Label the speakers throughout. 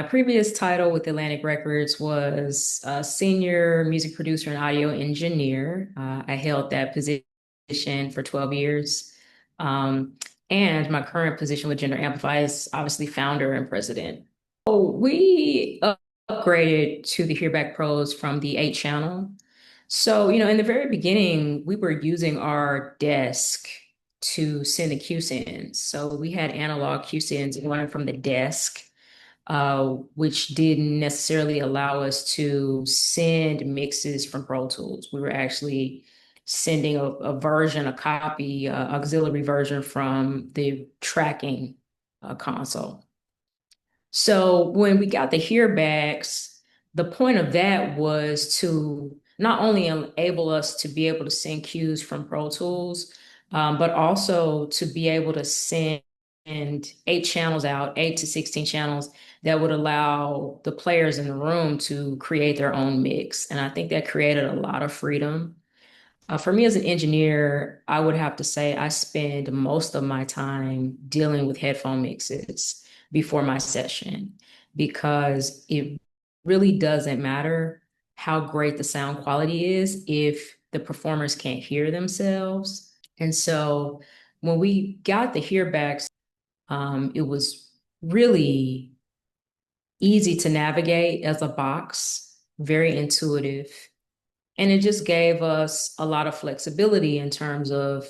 Speaker 1: My previous title with Atlantic Records was Senior Music Producer and Audio Engineer. I held that position for 12 years. Um, and my current position with Gender Amplify is obviously founder and president. So we upgraded to the Hearback Pros from the 8 channel. So, in the very beginning, we were using our desk to send the cue sends. So we had analog cue sends running from the desk, which didn't necessarily allow us to send mixes from Pro Tools. We were actually sending a version, a copy, auxiliary version from the tracking console. So when we got the hearbacks, the point of that was to not only enable us to be able to send cues from Pro Tools, but also to be able to send 8 channels out, 8 to 16 channels that would allow the players in the room to create their own mix. And I think that created a lot of freedom. For me as an engineer, I would have to say I spend most of my time dealing with headphone mixes before my session because it really doesn't matter how great the sound quality is if the performers can't hear themselves. And so when we got the hearbacks, it was really easy to navigate as a box, very intuitive. And it just gave us a lot of flexibility in terms of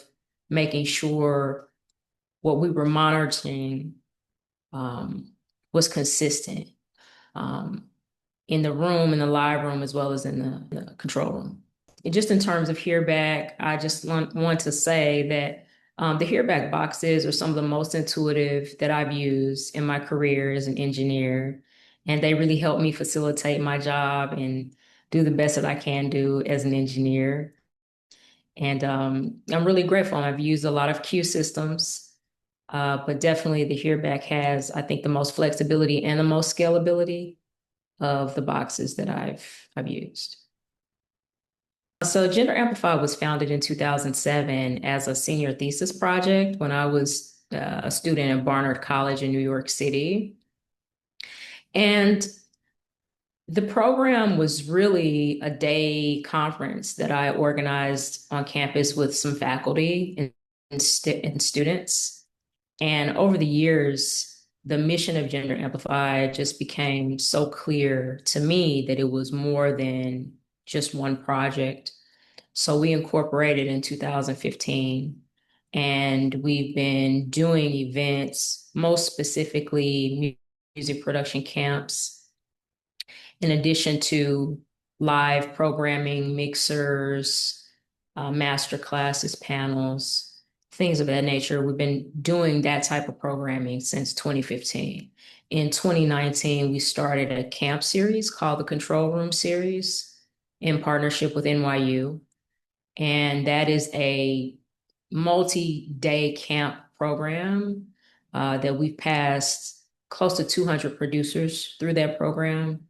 Speaker 1: making sure what we were monitoring was consistent um, in the room, in the live room, as well as in the control room. And just in terms of hearback, I just want to say that the hearback boxes are some of the most intuitive that I've used in my career as an engineer. And they really help me facilitate my job and do the best that I can do as an engineer. And I'm really grateful. I've used a lot of queue systems, but definitely the Hearback has, I think, the most flexibility and the most scalability of the boxes that I've used. So Gender Amplified was founded in 2007 as a senior thesis project when I was a student at Barnard College in New York City. And the program was really a day conference that I organized on campus with some faculty and students. And over the years, the mission of Gender Amplified just became so clear to me that it was more than just one project. So we incorporated in 2015, and we've been doing events, most specifically music production camps in addition to live programming, mixers, master classes, panels, things of that nature. We've been doing that type of programming since 2015. In 2019, we started a camp series called the Control Room Series in partnership with NYU. And that is a multi-day camp program that we've passed close to 200 producers through that program.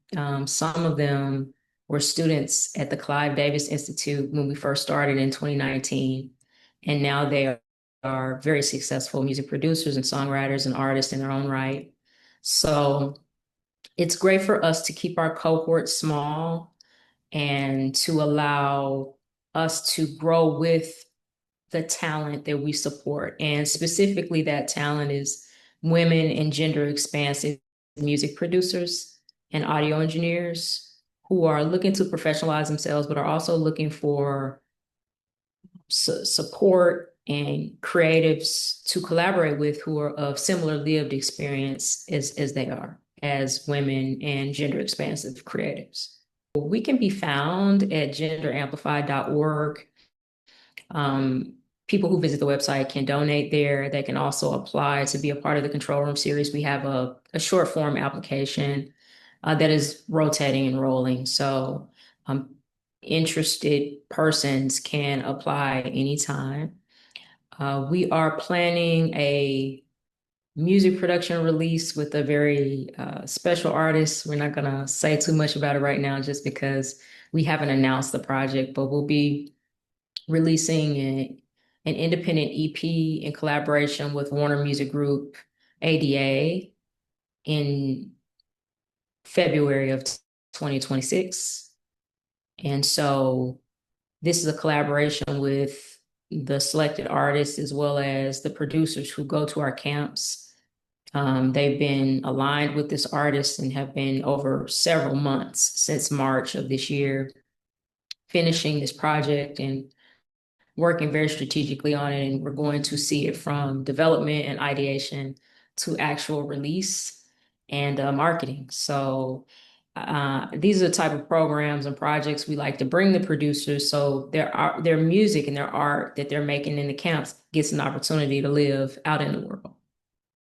Speaker 1: Some of them were students at the Clive Davis Institute when we first started in 2019. And now they are very successful music producers and songwriters and artists in their own right. So it's great for us to keep our cohort small and to allow us to grow with the talent that we support. And specifically, that talent is women and gender expansive music producers and audio engineers who are looking to professionalize themselves, but are also looking for support and creatives to collaborate with who are of similar lived experience as they are as women and gender expansive creatives. We can be found at genderamplified.org. Um, People who visit the website can donate there. They can also apply to be a part of the Control Room series. We have a short form application that is rotating and rolling. So interested persons can apply anytime. We are planning a music production release with a very special artist. We're not going to say too much about it right now just because we haven't announced the project, but we'll be releasing an independent EP in collaboration with Warner Music Group, ADA, in February of 2026. And so this is a collaboration with the selected artists as well as the producers who go to our camps. They've been aligned with this artist and have been over several months since March of this year, finishing this project and working very strategically on it. And we're going to see it from development and ideation to actual release and marketing. So these are the type of programs and projects we like to bring the producers so their music and their art that they're making in the camps gets an opportunity to live out in the world.